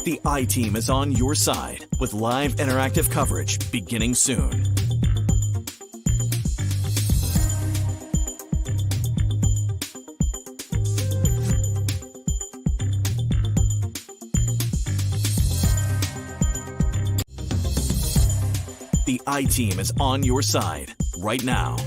The I-Team is on your side with live interactive coverage beginning soon. The I-Team is on your side right now.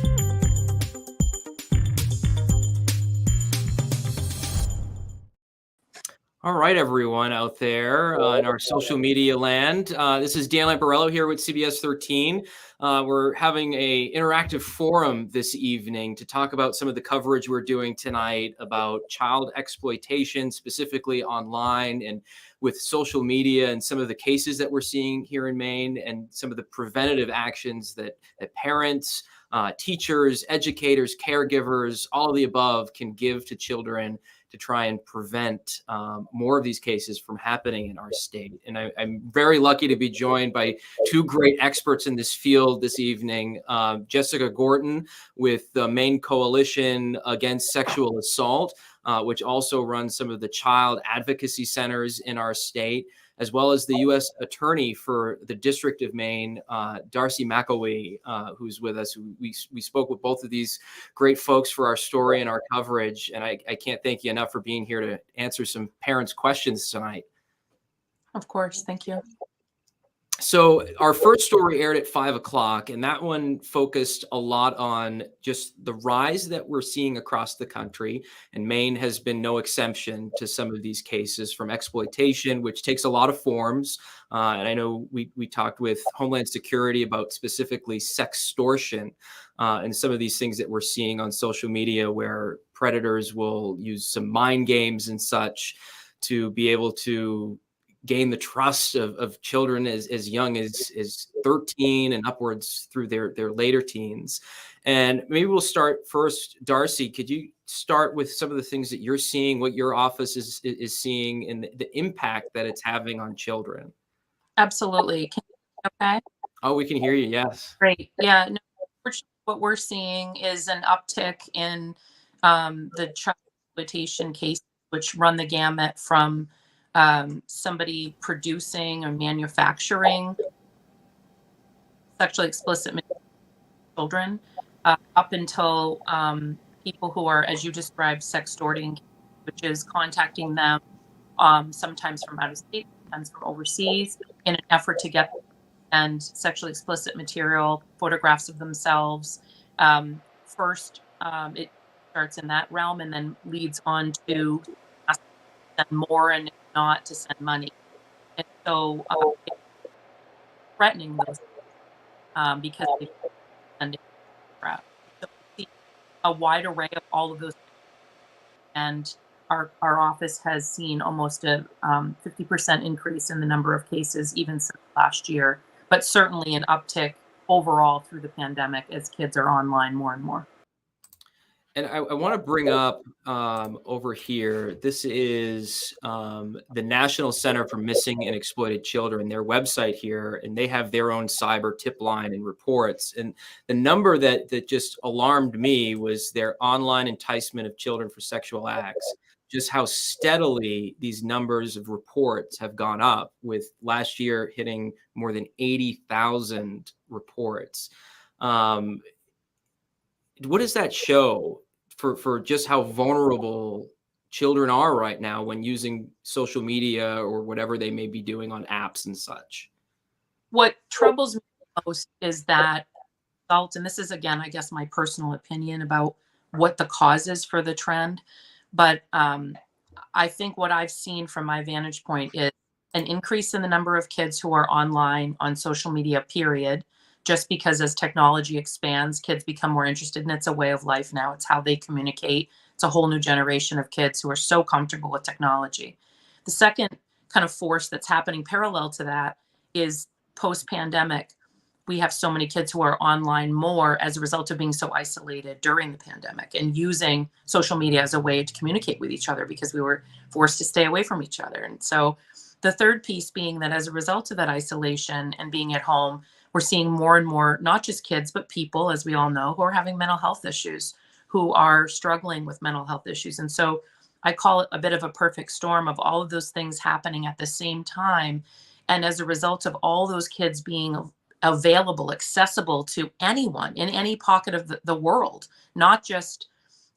All right, everyone out there in our social media land. This is Dan Lamparello here with CBS 13. We're having an interactive forum this evening to talk about some of the coverage we're doing tonight about child exploitation, specifically online and with social media, and some of the cases that we're seeing here in Maine, and some of the preventative actions that parents, teachers, educators, caregivers, all of the above can give to children to try and prevent more of these cases from happening in our state. And I'm very lucky to be joined by two great experts in this field this evening. Jessica Gorton with the Maine Coalition Against Sexual Assault, which also runs some of the child advocacy centers in our state, as well as the U.S. Attorney for the District of Maine, Darcy McElwee, who's with us. We spoke with both of these great folks for our story and our coverage, and I can't thank you enough for being here to answer some parents' questions tonight. Of course, thank you. So our first story aired at 5 o'clock, and that one focused a lot on just the rise that we're seeing across the country. And Maine has been no exception to some of these cases, from exploitation, which takes a lot of forms. And I know we talked with Homeland Security about specifically sextortion and some of these things that we're seeing on social media, where predators will use some mind games and such to be able to gain the trust of children as young as 13 and upwards through their later teens. And maybe we'll start first. Darcy, could you start with some of the things that you're seeing, what your office is seeing, and the impact that it's having on children? Absolutely. Can you hear me okay? Oh, we can hear you, yes. Great. Yeah, no, what we're seeing is an uptick in the child exploitation cases, which run the gamut from somebody producing or manufacturing sexually explicit children up until people who are, as you described, sextorting, which is contacting them sometimes from out of state, sometimes from overseas, in an effort to get and sexually explicit material, photographs of themselves. First, it starts in that realm and then leads on to send more, and not to send money. And so threatening those because they send crap. So we see a wide array of all of those, and our office has seen almost a 50% increase in the number of cases even since last year, but certainly an uptick overall through the pandemic as kids are online more and more. And I want to bring up over here, this is the National Center for Missing and Exploited Children, their website here, and they have their own cyber tip line and reports. And the number that just alarmed me was their online enticement of children for sexual acts, just how steadily these numbers of reports have gone up, with last year hitting more than 80,000 reports. What does that show for just how vulnerable children are right now when using social media or whatever they may be doing on apps and such? What troubles me most is that result, and this is, again, I guess, my personal opinion about what the cause is for the trend, but I think what I've seen from my vantage point is an increase in the number of kids who are online on social media, period. Just because as technology expands, kids become more interested, and it's a way of life now. It's how they communicate. It's a whole new generation of kids who are so comfortable with technology. The second kind of force that's happening parallel to that is post-pandemic. We have so many kids who are online more as a result of being so isolated during the pandemic and using social media as a way to communicate with each other because we were forced to stay away from each other. And so the third piece being that as a result of that isolation and being at home, we're seeing more and more, not just kids, but people, as we all know, who are having mental health issues, who are struggling with mental health issues. And so I call it a bit of a perfect storm of all of those things happening at the same time. And as a result of all those kids being available, accessible to anyone in any pocket of the world, not just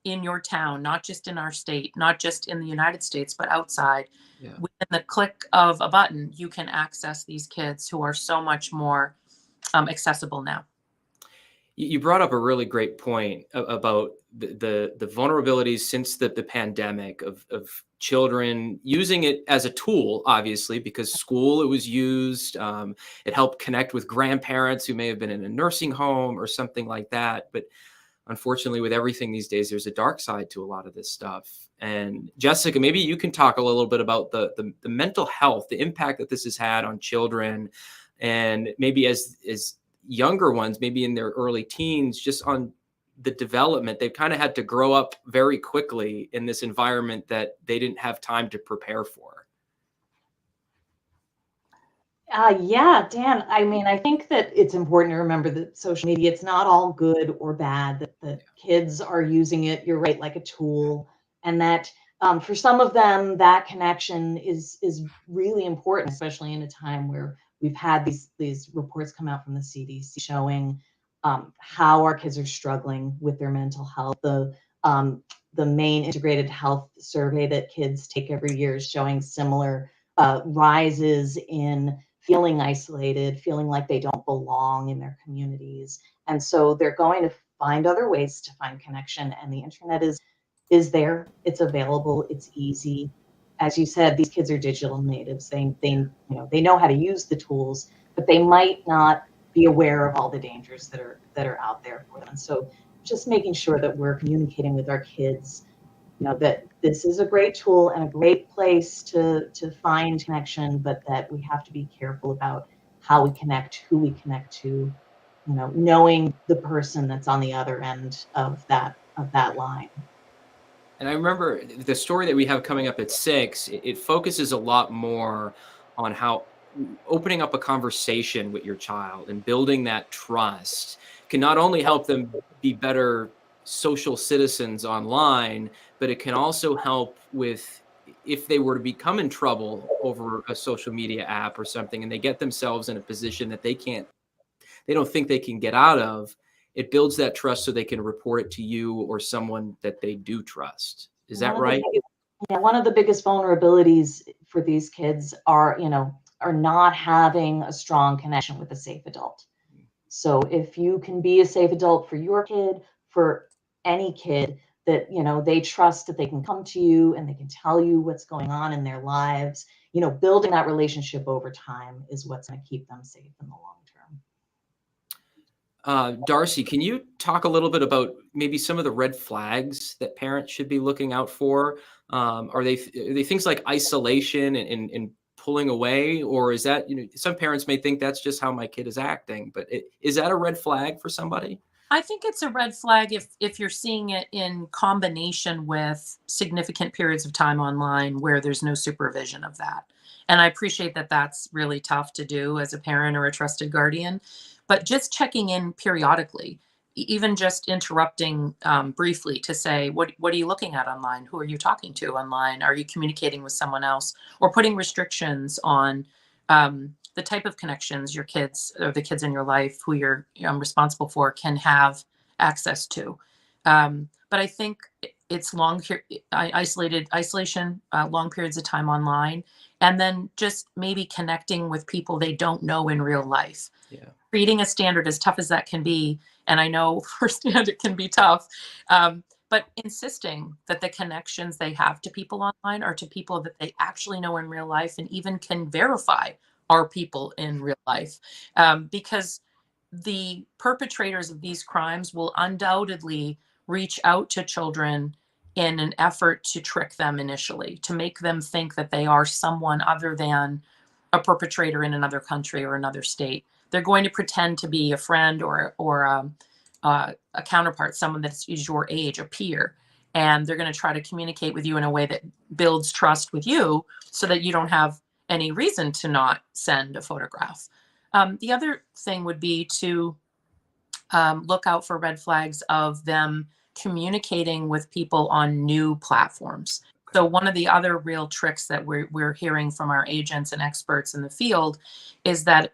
in your town, not just in our state, not just in the United States, but outside. Yeah. Within the click of a button, you can access these kids who are so much more accessible now. You brought up a really great point about the vulnerabilities since the pandemic of children using it as a tool, obviously, because school, it was used. It helped connect with grandparents who may have been in a nursing home or something like that. But unfortunately, with everything these days, there's a dark side to a lot of this stuff. And Jessica, maybe you can talk a little bit about the mental health, the impact that this has had on children, and maybe as younger ones, maybe in their early teens, just on the development. They've kind of had to grow up very quickly in this environment that they didn't have time to prepare for. Yeah, Dan, I mean, I think that it's important to remember that social media, it's not all good or bad, that kids are using it, you're right, like a tool. And that for some of them, that connection is really important, especially in a time where we've had these reports come out from the CDC showing how our kids are struggling with their mental health. The Maine Integrated Health Survey that kids take every year is showing similar rises in feeling isolated, feeling like they don't belong in their communities. And so they're going to find other ways to find connection. And the internet is there, it's available, it's easy. As you said, these kids are digital natives. They know how to use the tools, but they might not be aware of all the dangers that are out there for them. And so just making sure that we're communicating with our kids, that this is a great tool and a great place to find connection, but that we have to be careful about how we connect, who we connect to, knowing the person that's on the other end of that line. And I remember the story that we have coming up at 6, it focuses a lot more on how opening up a conversation with your child and building that trust can not only help them be better social citizens online, but it can also help with if they were to become in trouble over a social media app or something and they get themselves in a position that they don't think they can get out of. It builds that trust so they can report it to you or someone that they do trust. Is that right? One of the biggest vulnerabilities for these kids are not having a strong connection with a safe adult. So if you can be a safe adult for your kid, for any kid, that they trust that they can come to you and they can tell you what's going on in their lives, building that relationship over time is what's going to keep them safe in the long term. Darcy, can you talk a little bit about maybe some of the red flags that parents should be looking out for? Are they things like isolation and pulling away, or is that, some parents may think that's just how my kid is acting, but is that a red flag for somebody? I think it's a red flag if you're seeing it in combination with significant periods of time online where there's no supervision of that. And I appreciate that that's really tough to do as a parent or a trusted guardian, but just checking in periodically, even just interrupting briefly to say, what are you looking at online? Who are you talking to online? Are you communicating with someone else? Or putting restrictions on the type of connections your kids or the kids in your life who you're responsible for can have access to. But I think it's isolation, long periods of time online, and then just maybe connecting with people they don't know in real life. Yeah. Creating a standard, as tough as that can be, and I know firsthand it can be tough, but insisting that the connections they have to people online are to people that they actually know in real life and even can verify are people in real life. Because the perpetrators of these crimes will undoubtedly reach out to children in an effort to trick them initially, to make them think that they are someone other than a perpetrator in another country or another state. They're going to pretend to be a friend or a counterpart, someone that is your age, a peer, and they're going to try to communicate with you in a way that builds trust with you so that you don't have any reason to not send a photograph. The other thing would be to look out for red flags of them communicating with people on new platforms. So one of the other real tricks that we're hearing from our agents and experts in the field is that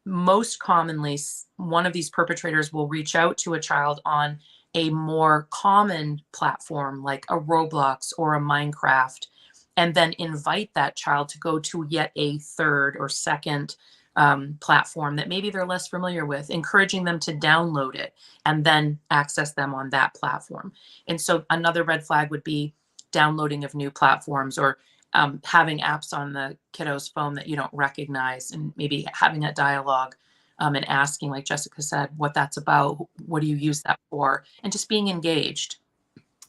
most commonly one of these perpetrators will reach out to a child on a more common platform like a Roblox or a Minecraft, and then invite that child to go to yet a third or second platform that maybe they're less familiar with, encouraging them to download it and then access them on that platform. And so another red flag would be downloading of new platforms, or having apps on the kiddo's phone that you don't recognize, and maybe having that dialogue and asking, like Jessica said, what that's about, what do you use that for, and just being engaged.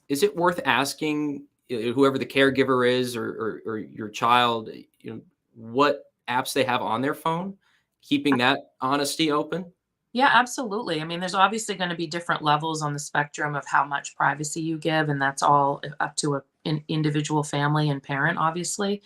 Is it worth asking whoever the caregiver is, or your child, what apps they have on their phone, keeping that honesty open? Yeah, absolutely. I mean, there's obviously going to be different levels on the spectrum of how much privacy you give, and that's all up to an individual family and parent, obviously.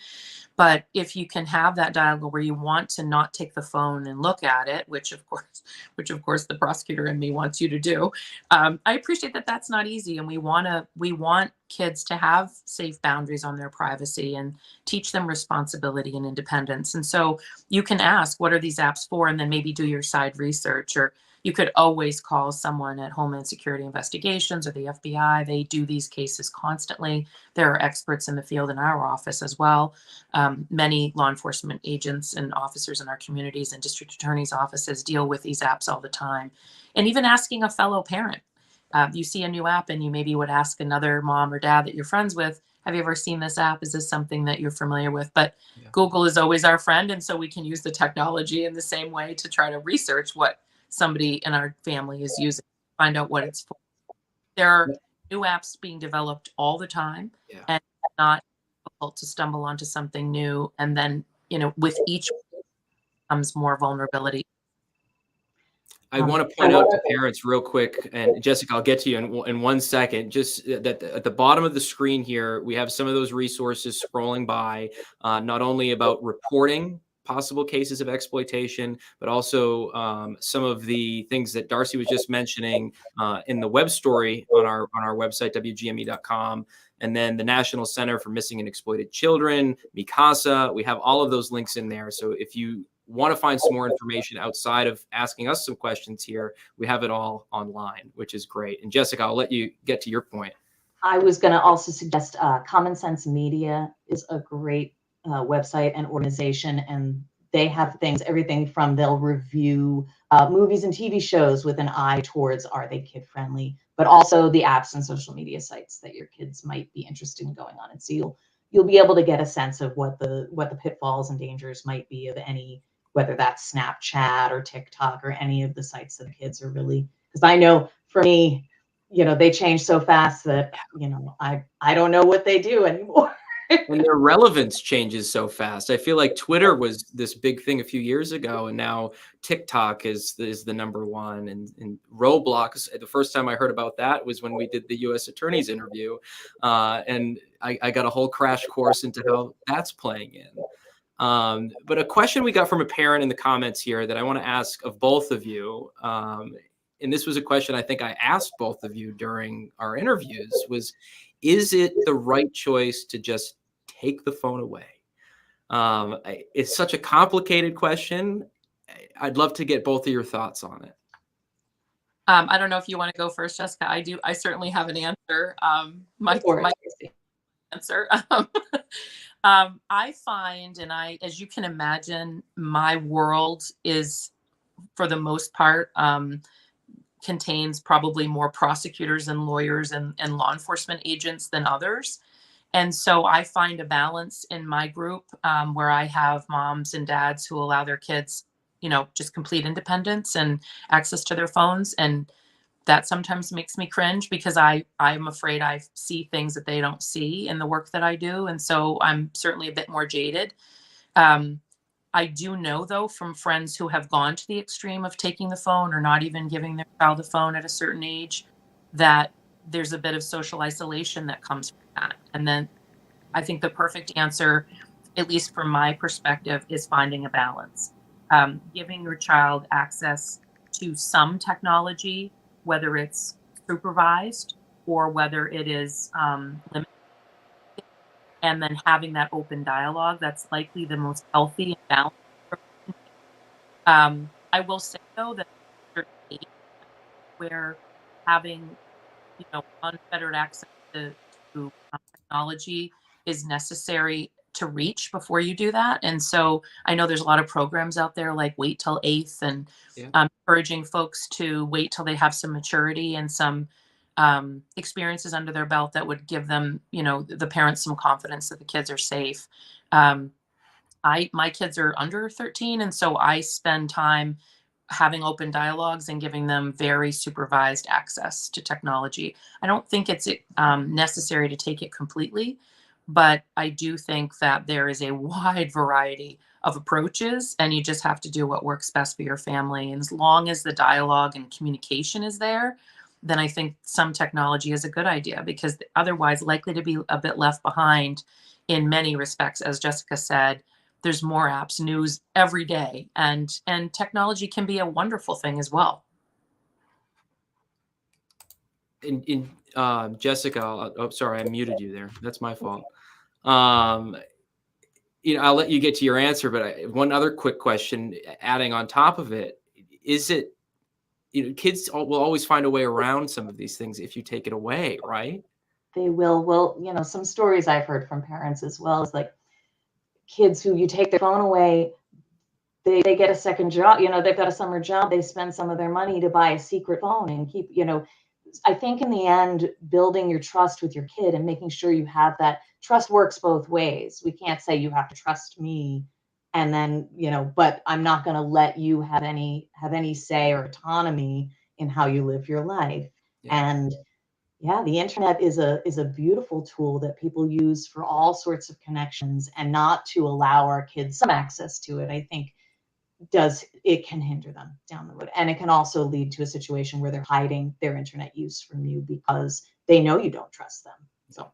But if you can have that dialogue where you want to not take the phone and look at it, which of course the prosecutor in me wants you to do, I appreciate that that's not easy, and we want kids to have safe boundaries on their privacy and teach them responsibility and independence. And so you can ask, what are these apps for, and then maybe do your side research. Or you could always call someone at Homeland Security Investigations or the FBI. They do these cases constantly. There are experts in the field in our office as well. Many law enforcement agents and officers in our communities and district attorneys' offices deal with these apps all the time. And even asking a fellow parent. You see a new app and you maybe would ask another mom or dad that you're friends with, have you ever seen this app? Is this something that you're familiar with? But yeah. Google is always our friend. And so we can use the technology in the same way to try to research what somebody in our family is using, find out what it's for. There are new apps being developed all the time, and it's not difficult to stumble onto something new. And then, with each comes more vulnerability. I want to point out to parents real quick, and Jessica, I'll get to you in 1 second, just that at the bottom of the screen here, we have some of those resources scrolling by, not only about reporting possible cases of exploitation, but also some of the things that Darcy was just mentioning in the web story on our website, wgme.com. And then the National Center for Missing and Exploited Children, MICASA, we have all of those links in there. So if you want to find some more information outside of asking us some questions here, we have it all online, which is great. And Jessica, I'll let you get to your point. I was going to also suggest Common Sense Media is a great website and organization, and they have things, everything from they'll review movies and TV shows with an eye towards, are they kid friendly, but also the apps and social media sites that your kids might be interested in going on. And so you'll be able to get a sense of what the pitfalls and dangers might be of any, whether that's Snapchat or TikTok or any of the sites that kids are really, because I know for me, they change so fast that, I don't know what they do anymore. And their relevance changes so fast. I feel like Twitter was this big thing a few years ago, and now TikTok is the number one. And Roblox, the first time I heard about that was when we did the U.S. Attorney's interview. And I got a whole crash course into how that's playing in. But a question we got from a parent in the comments here that I want to ask of both of you, and this was a question I think I asked both of you during our interviews, was, is it the right choice to just take the phone away? It's such a complicated question. I'd love to get both of your thoughts on it. I don't know if you want to go first, Jessica. I do. I certainly have an answer. My answer. I find, and as you can imagine, my world is, for the most part, contains probably more prosecutors and lawyers and law enforcement agents than others. And so I find a balance in my group where I have moms and dads who allow their kids, just complete independence and access to their phones. And that sometimes makes me cringe because I'm afraid I see things that they don't see in the work that I do. And so I'm certainly a bit more jaded. I do know, though, from friends who have gone to the extreme of taking the phone or not even giving their child a phone at a certain age, that there's a bit of social isolation that comes from that. And then I think the perfect answer, at least from my perspective, is finding a balance. Giving your child access to some technology, whether it's supervised or whether it is limited, and then having that open dialogue, that's likely the most healthy and balanced approach. I will say though that there's a certain age where having, unfettered access to technology is necessary to reach before you do that. And so I know there's a lot of programs out there like Wait Till Eighth, and Yeah. encouraging folks to wait till they have some maturity and some experiences under their belt that would give them, the parents some confidence that the kids are safe. Um, my kids are under 13, and so I spend time having open dialogues and giving them very supervised access to technology. I don't think it's necessary to take it completely, but I do think that there is a wide variety of approaches, and you just have to do what works best for your family. And as long as the dialogue and communication is there, then I think some technology is a good idea, because otherwise likely to be a bit left behind in many respects. As Jessica said, there's more apps, news every day, and technology can be a wonderful thing as well. Jessica, sorry, I muted you there. That's my fault. I'll let you get to your answer, but one other quick question, adding on top of it, is it, kids will always find a way around some of these things if you take it away, right? They will. Well, some stories I've heard from parents as well is like kids who you take their phone away, they get a second job, they've got a summer job, they spend some of their money to buy a secret phone and keep, I think in the end, building your trust with your kid and making sure you have that trust works both ways. We can't say you have to trust me and then, but I'm not going to let you have any say or autonomy in how you live your life. Yeah. And yeah, the internet is a beautiful tool that people use for all sorts of connections, and not to allow our kids some access to it, I think it can hinder them down the road. And it can also lead to a situation where they're hiding their internet use from you because they know you don't trust them. So.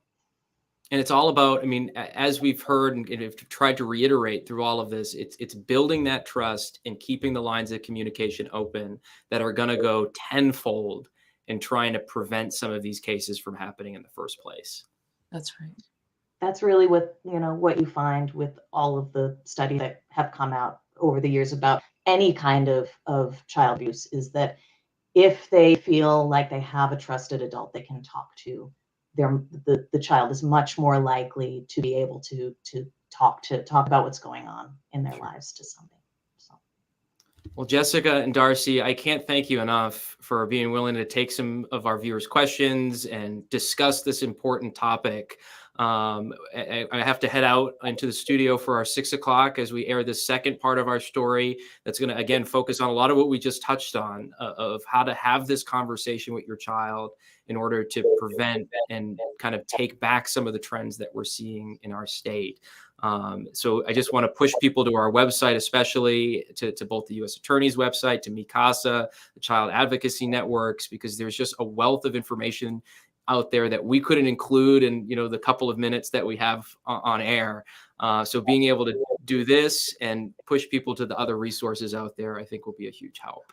And it's all about, as we've heard and have tried to reiterate through all of this, it's building that trust and keeping the lines of communication open that are going to go tenfold in trying to prevent some of these cases from happening in the first place. That's right. That's really what you find with all of the studies that have come out over the years about any kind of child abuse, is that if they feel like they have a trusted adult they can talk to, the child is much more likely to be able to talk about what's going on in their lives to somebody. Well, Jessica and Darcy, I can't thank you enough for being willing to take some of our viewers' questions and discuss this important topic. I have to head out into the studio for our 6 o'clock as we air the second part of our story. That's going to, again, focus on a lot of what we just touched on, of how to have this conversation with your child in order to prevent and kind of take back some of the trends that we're seeing in our state. So I just want to push people to our website, especially to both the U.S. Attorney's website, to MICASA, the Child Advocacy Networks, because there's just a wealth of information out there that we couldn't include in the couple of minutes that we have on air. So being able to do this and push people to the other resources out there, I think will be a huge help.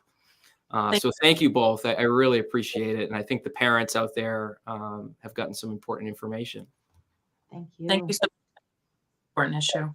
So thank you both. I really appreciate it. And I think the parents out there have gotten some important information. Thank you. Thank you so much. Important issue.